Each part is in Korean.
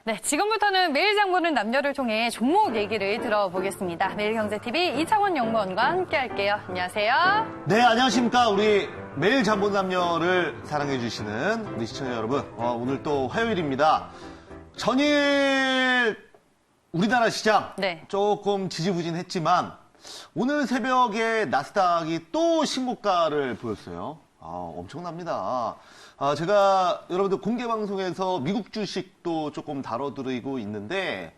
네, 지금부터는 매일 장 보는 남녀를 통해 종목 얘기를 들어보겠습니다. 매일경제TV 이창원 연구원과 함께할게요. 안녕하세요. 네, 안녕하십니까. 우리 매일 장 보는 남녀를 사랑해주시는 우리 시청자 여러분. 오늘 또 화요일입니다. 전일 우리나라 시장 네. 조금 지지부진했지만 오늘 새벽에 나스닥이 또 신고가를 보였어요. 엄청납니다. 제가 여러분들 공개 방송에서 미국 주식도 조금 다뤄드리고 있는데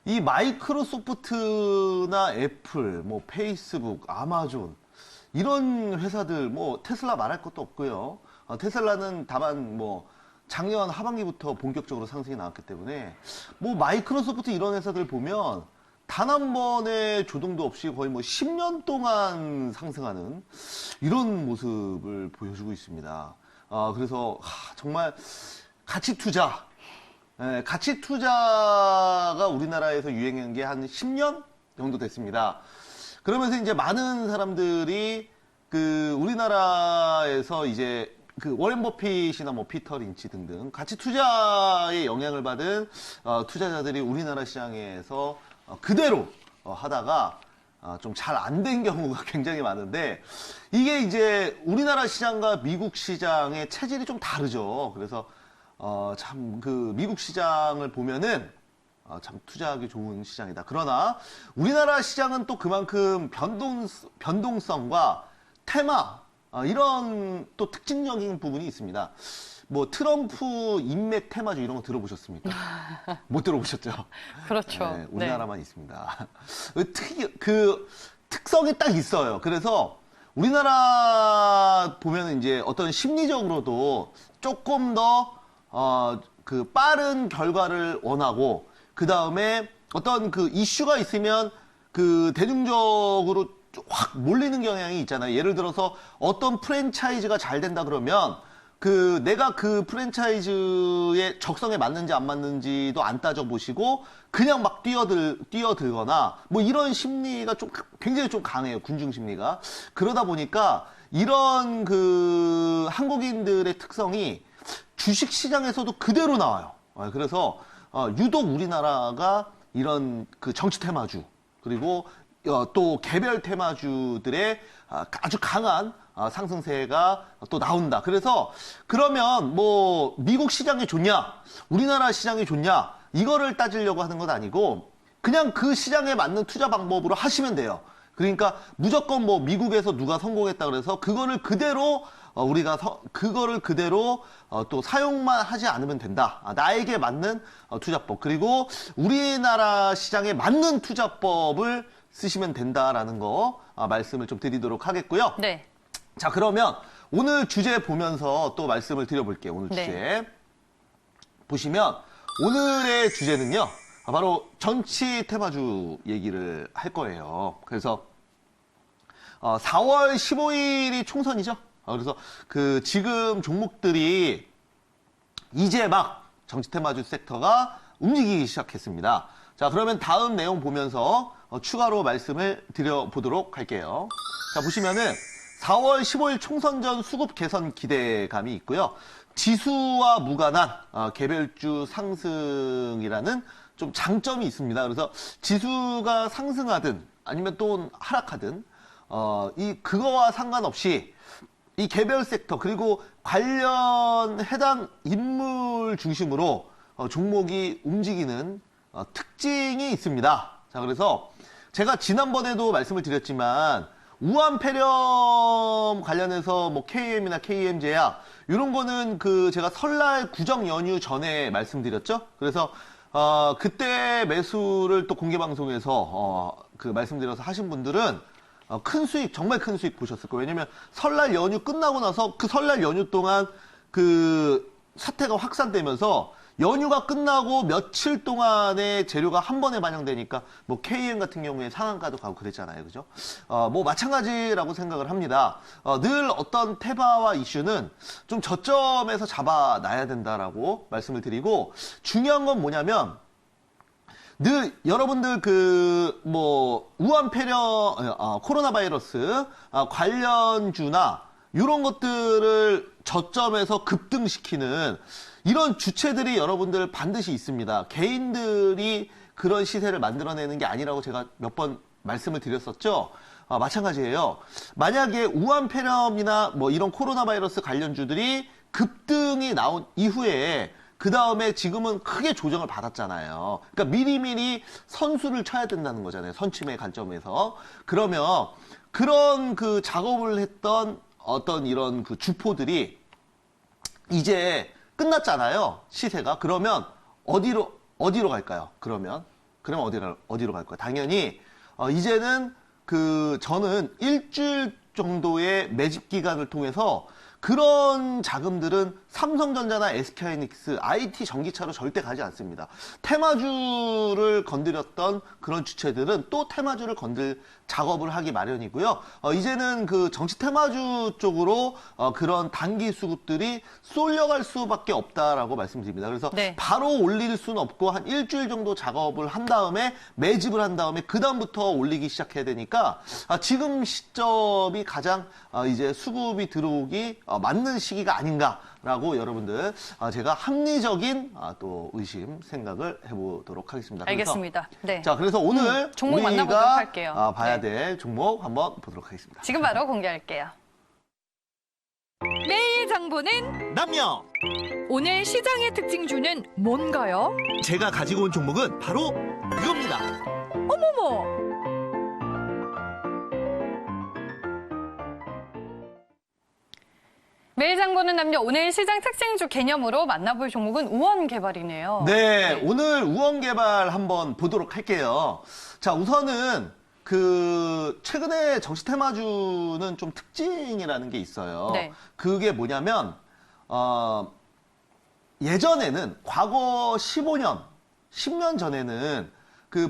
이 마이크로소프트나 애플, 뭐 페이스북, 아마존 이런 회사들 뭐 테슬라 말할 것도 없고요. 테슬라는 다만 뭐 작년 하반기부터 본격적으로 상승이 나왔기 때문에 뭐 마이크로소프트 이런 회사들 보면 단 한 번의 조정도 없이 거의 뭐 10년 동안 상승하는 이런 모습을 보여주고 있습니다. 그래서 정말 가치 투자, 가치 투자가 우리나라에서 유행한 게 한 10년 정도 됐습니다. 그러면서 이제 많은 사람들이 그 우리나라에서 이제 그 워렌 버핏이나 뭐 피터 린치 등등 가치 투자에 영향을 받은 투자자들이 우리나라 시장에서 그대로 하다가 좀 잘 안 된 경우가 굉장히 많은데 이게 이제 우리나라 시장과 미국 시장의 체질이 좀 다르죠. 그래서 참 그 미국 시장을 보면은 참 투자하기 좋은 시장이다. 그러나 우리나라 시장은 또 그만큼 변동성과 테마 이런 또 특징적인 부분이 있습니다. 뭐 트럼프 인맥 테마주 이런 거 들어보셨습니까? 못 들어보셨죠? 그렇죠. 네, 우리나라만 있습니다. 그 특성이 딱 있어요. 그래서 우리나라 보면 이제 어떤 심리적으로도 조금 더 그 빠른 결과를 원하고 그 다음에 어떤 그 이슈가 있으면 그 대중적으로 확 몰리는 경향이 있잖아요. 예를 들어서 어떤 프랜차이즈가 잘 된다 그러면 그 내가 그 프랜차이즈의 적성에 맞는지 안 맞는지도 안 따져보시고 그냥 막 뛰어들거나 뭐 이런 심리가 좀 굉장히 좀 강해요. 군중 심리가. 그러다 보니까 이런 그 한국인들의 특성이 주식 시장에서도 그대로 나와요. 그래서 유독 우리나라가 이런 그 정치 테마주 그리고 또 개별 테마주들의 아주 강한 상승세가 또 나온다. 그래서 그러면 뭐 미국 시장이 좋냐, 우리나라 시장이 좋냐 이거를 따지려고 하는 건 아니고 그냥 그 시장에 맞는 투자 방법으로 하시면 돼요. 그러니까 무조건 뭐 미국에서 누가 성공했다 그래서 그거를 그대로 우리가 그거를 그대로 또 사용만 하지 않으면 된다. 나에게 맞는 투자법 그리고 우리나라 시장에 맞는 투자법을 쓰시면 된다라는 거 말씀을 좀 드리도록 하겠고요. 네. 자, 그러면 오늘 주제 보면서 또 말씀을 드려볼게요. 오늘 주제. 네. 보시면 오늘의 주제는요. 바로 정치 테마주 얘기를 할 거예요. 그래서 4월 15일이 총선이죠. 그래서 그 지금 종목들이 이제 막 정치 테마주 섹터가 움직이기 시작했습니다. 자, 그러면 다음 내용 보면서 추가로 말씀을 드려보도록 할게요. 자, 보시면은 4월 15일 총선 전 수급 개선 기대감이 있고요. 지수와 무관한 개별주 상승이라는 좀 장점이 있습니다. 그래서 지수가 상승하든 아니면 또 하락하든 그거와 상관없이 이 개별 섹터 그리고 관련 해당 인물 중심으로 종목이 움직이는 특징이 있습니다. 자, 그래서 제가 지난번에도 말씀을 드렸지만 우한폐렴 관련해서 뭐 KM이나 KM제약 이런 거는 그 제가 설날 구정 연휴 전에 말씀드렸죠. 그래서 그때 매수를 또 공개 방송에서 그 말씀드려서 하신 분들은 큰 수익 정말 큰 수익 보셨을 거예요. 왜냐면 설날 연휴 끝나고 나서 그 설날 연휴 동안 그 사태가 확산되면서 연휴가 끝나고 며칠 동안의 재료가 한 번에 반영되니까 뭐 KM 같은 경우에 상한가도 가고 그랬잖아요. 그죠? 뭐 마찬가지라고 생각을 합니다. 늘 어떤 테마와 이슈는 좀 저점에서 잡아놔야 된다라고 말씀을 드리고 중요한 건 뭐냐면 늘 여러분들 그 뭐 우한폐렴 코로나 바이러스 관련주나 이런 것들을 저점에서 급등시키는 이런 주체들이 여러분들 반드시 있습니다. 개인들이 그런 시세를 만들어내는 게 아니라고 제가 몇 번 말씀을 드렸었죠. 마찬가지예요. 만약에 우한 폐렴이나 뭐 이런 코로나 바이러스 관련주들이 급등이 나온 이후에 그 다음에 지금은 크게 조정을 받았잖아요. 그러니까 미리미리 선수를 쳐야 된다는 거잖아요. 선침의 관점에서. 그러면 그런 그 작업을 했던 어떤 이런 그 주포들이 이제 끝났잖아요. 시세가. 그러면 어디로 갈까요? 그러면 어디로 갈까요? 당연히 이제는 저는 일주일 정도의 매집 기간을 통해서 그런 자금들은 삼성전자나 SK하이닉스, IT 전기차로 절대 가지 않습니다. 테마주를 건드렸던 그런 주체들은 또 테마주를 건들 작업을 하기 마련이고요. 이제는 그 정치 테마주 쪽으로 그런 단기 수급들이 쏠려갈 수밖에 없다라고 말씀드립니다. 그래서 네. 바로 올릴 수는 없고 한 일주일 정도 작업을 한 다음에 매집을 한 다음에 그 다음부터 올리기 시작해야 되니까 지금 시점이 가장 이제 수급이 들어오기 맞는 시기가 아닌가라고 여러분들 제가 합리적인 또 생각을 해보도록 하겠습니다. 알겠습니다. 네. 자, 그래서 오늘 종목 우리가 만나보도록 할게요. 봐야 될 종목 한번 보도록 하겠습니다. 지금 바로 공개할게요. 매일 장보는 남녀! 오늘 시장의 특징주는 뭔가요? 제가 가지고 온 종목은 바로 이겁니다. 어머머! 매일 장보는 남녀 오늘 시장 특징주 개념으로 만나볼 종목은 우원개발이네요. 네, 오늘 우원개발 한번 보도록 할게요. 자, 우선은 최근에 정치 테마주는 좀 특징이라는 게 있어요. 네. 그게 뭐냐면, 예전에는 과거 15년, 10년 전에는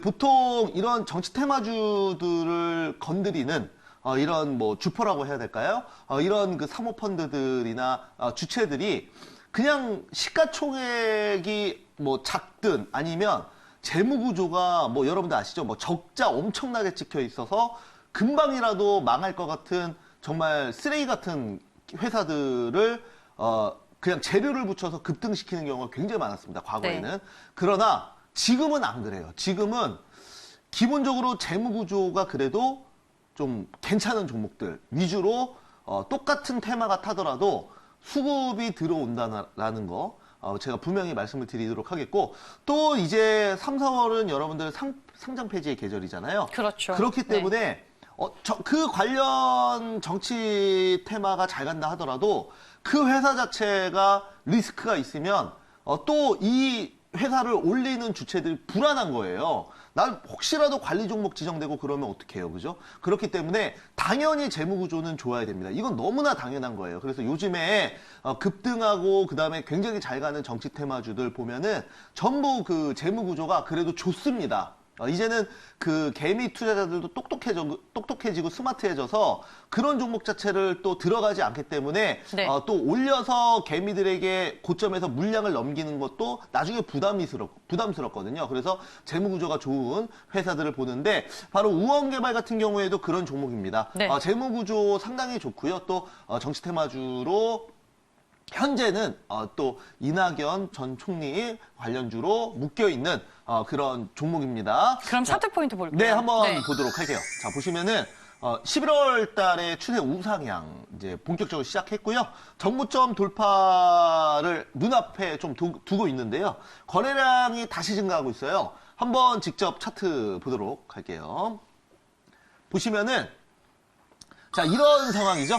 보통 이런 정치 테마주들을 건드리는 이런 뭐 주포라고 해야 될까요? 이런 사모펀드들이나 주체들이 그냥 시가총액이 뭐 작든 아니면 재무구조가 뭐 여러분들 아시죠? 뭐 적자 엄청나게 찍혀 있어서 금방이라도 망할 것 같은 정말 쓰레기 같은 회사들을 그냥 재료를 붙여서 급등시키는 경우가 굉장히 많았습니다. 과거에는. 네. 그러나 지금은 안 그래요. 지금은 기본적으로 재무구조가 그래도 좀 괜찮은 종목들 위주로 똑같은 테마가 타더라도 수급이 들어온다는 거 제가 분명히 말씀을 드리도록 하겠고 또 이제 3, 4월은 여러분들 상장 폐지의 계절이잖아요. 그렇죠. 그렇기 때문에 그 관련 정치 테마가 잘 간다 하더라도 그 회사 자체가 리스크가 있으면 또 이 회사를 올리는 주체들이 불안한 거예요. 난 혹시라도 관리 종목 지정되고 그러면 어떡해요, 그죠? 그렇기 때문에 당연히 재무구조는 좋아야 됩니다. 이건 너무나 당연한 거예요. 그래서 요즘에 급등하고 그다음에 굉장히 잘 가는 정치 테마주들 보면은 전부 재무구조가 그래도 좋습니다. 이제는 개미 투자자들도 똑똑해지고 스마트해져서 그런 종목 자체를 또 들어가지 않기 때문에 네. 또 올려서 개미들에게 고점에서 물량을 넘기는 것도 나중에 부담스럽거든요. 그래서 재무구조가 좋은 회사들을 보는데 바로 우원개발 같은 경우에도 그런 종목입니다. 네. 재무구조 상당히 좋고요. 또 정치 테마주로 현재는 또 이낙연 전 총리 관련주로 묶여있는 그런 종목입니다. 그럼 차트 포인트 볼게요. 네, 한번 네. 보도록 할게요. 자, 보시면은 11월 달에 추세 우상향 이제 본격적으로 시작했고요. 정고점 돌파를 눈앞에 좀 두고 있는데요. 거래량이 다시 증가하고 있어요. 한번 직접 차트 보도록 할게요. 보시면은 자, 이런 상황이죠.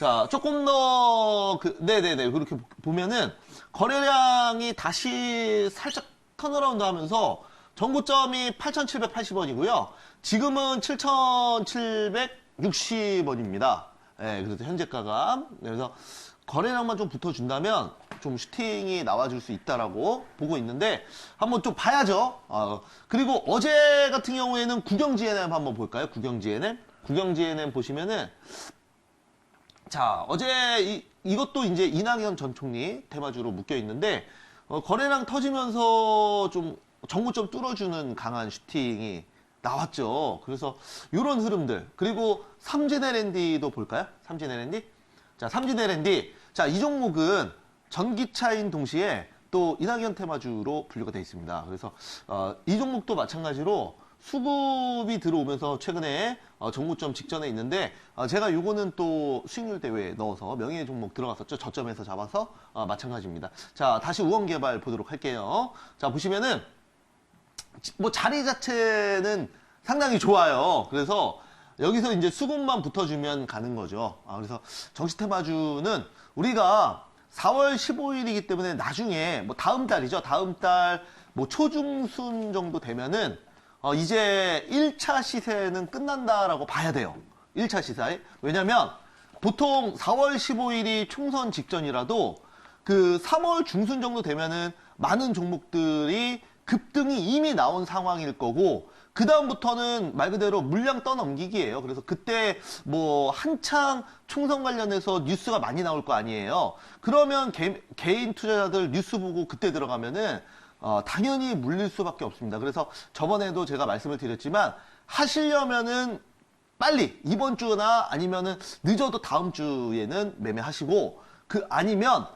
자, 조금 더 네네네 그렇게 보면은 거래량이 다시 살짝 턴어라운드 하면서 정고점이 8,780원이고요. 지금은 7,760원입니다. 네, 그래서 현재가가. 그래서 거래량만 좀 붙어준다면 좀 슈팅이 나와줄 수 있다라고 보고 있는데 한번 좀 봐야죠. 그리고 어제 같은 경우에는 국영GNM 한번 볼까요? 국영GNM 보시면은 자, 어제 이것도 이제 이낙연 전 총리 테마주로 묶여 있는데 거래량 터지면서 좀 정고점 뚫어주는 강한 슈팅이 나왔죠. 그래서 이런 흐름들 그리고 삼진LND도 볼까요? 삼진LND 자, 삼진LND 자, 이 종목은 전기차인 동시에 또 이낙연 테마주로 분류가 되어 있습니다. 그래서 이 종목도 마찬가지로 수급이 들어오면서 최근에 정고점 직전에 있는데 제가 요거는 또 수익률 대회에 넣어서 명예 종목 들어갔었죠. 저점에서 잡아서 마찬가지입니다. 자, 다시 우원개발 보도록 할게요. 자, 보시면은 뭐 자리 자체는 상당히 좋아요. 그래서 여기서 이제 수급만 붙어주면 가는 거죠. 그래서 정시테마주는 우리가 4월 15일이기 때문에 나중에 뭐 다음 달이죠. 다음 달 뭐 초중순 정도 되면은 이제 1차 시세는 끝난다라고 봐야 돼요. 1차 시세. 왜냐면 보통 4월 15일이 총선 직전이라도 그 3월 중순 정도 되면은 많은 종목들이 급등이 이미 나온 상황일 거고 그 다음부터는 말 그대로 물량 떠넘기기예요. 그래서 그때 뭐 한창 총선 관련해서 뉴스가 많이 나올 거 아니에요. 그러면 개인 투자자들 뉴스 보고 그때 들어가면은 당연히 물릴 수밖에 없습니다. 그래서 저번에도 제가 말씀을 드렸지만 하시려면은 빨리 이번 주나 아니면은 늦어도 다음 주에는 매매하시고 아니면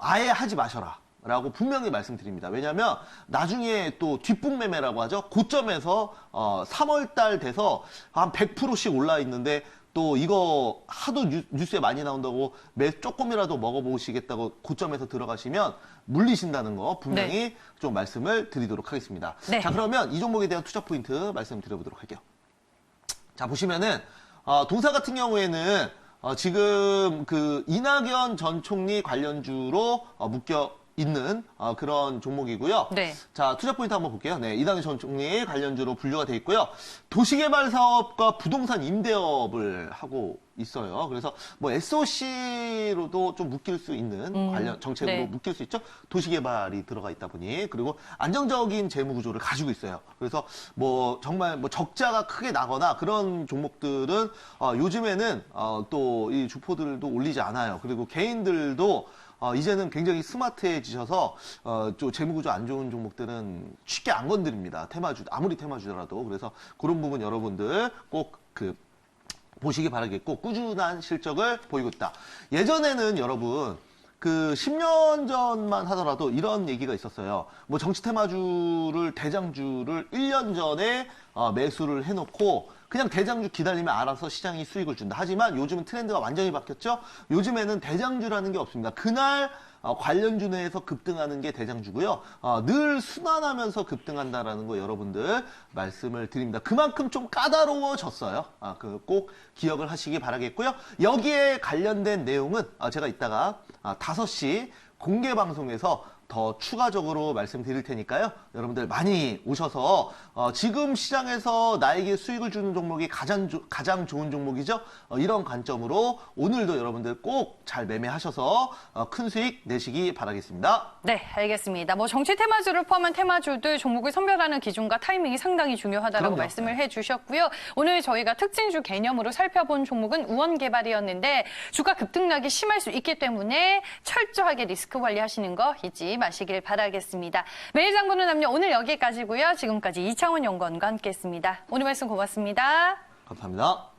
아예 하지 마셔라. 라고 분명히 말씀드립니다. 왜냐하면 나중에 또 뒷북 매매라고 하죠. 고점에서 3월달 돼서 한 100%씩 올라 있는데 또 이거 하도 뉴스에 많이 나온다고 조금이라도 먹어보시겠다고 고점에서 들어가시면 물리신다는 거 분명히 네. 좀 말씀을 드리도록 하겠습니다. 네. 자, 그러면 이 종목에 대한 투자 포인트 말씀드려보도록 할게요. 자, 보시면은 동사 같은 경우에는 지금 그 이낙연 전 총리 관련주로 묶여 있는 그런 종목이고요. 네. 자, 투자 포인트 한번 볼게요. 네, 이낙연 전 총리 관련주로 분류가 돼 있고요. 도시개발 사업과 부동산 임대업을 하고 있어요. 그래서 뭐 SOC로도 좀 묶일 수 있는 관련 정책으로 네. 묶일 수 있죠. 도시개발이 들어가 있다 보니 그리고 안정적인 재무 구조를 가지고 있어요. 그래서 뭐 정말 뭐 적자가 크게 나거나 그런 종목들은 요즘에는 또 이 주포들도 올리지 않아요. 그리고 개인들도 이제는 굉장히 스마트해지셔서 좀 재무구조 안 좋은 종목들은 쉽게 안 건드립니다. 아무리 테마주더라도. 그래서 그런 부분 여러분들 꼭 보시기 바라겠고 꾸준한 실적을 보이고 있다. 예전에는 여러분 그 10년 전만 하더라도 이런 얘기가 있었어요. 뭐 정치 테마주를 대장주를 1년 전에 매수를 해놓고 그냥 대장주 기다리면 알아서 시장이 수익을 준다. 하지만 요즘은 트렌드가 완전히 바뀌었죠. 요즘에는 대장주라는 게 없습니다. 그날 관련주 내에서 급등하는 게 대장주고요. 늘 순환하면서 급등한다라는 거 여러분들 말씀을 드립니다. 그만큼 좀 까다로워졌어요. 꼭 기억을 하시기 바라겠고요. 여기에 관련된 내용은 제가 이따가 5시 공개 방송에서 더 추가적으로 말씀드릴 테니까요. 여러분들 많이 오셔서 지금 시장에서 나에게 수익을 주는 종목이 가장 좋은 종목이죠. 이런 관점으로 오늘도 여러분들 꼭 잘 매매하셔서 큰 수익 내시기 바라겠습니다. 네, 알겠습니다. 뭐 정치 테마주를 포함한 테마주들 종목을 선별하는 기준과 타이밍이 상당히 중요하다고 말씀을 해주셨고요. 오늘 저희가 특징주 개념으로 살펴본 종목은 우원개발이었는데 주가 급등락이 심할 수 있기 때문에 철저하게 리스크 관리하시는 거 잊지 마시길 바라겠습니다. 매일 장 보는 남녀 오늘 여기까지고요. 지금까지 이창원 연구원과 함께했습니다. 오늘 말씀 고맙습니다. 감사합니다.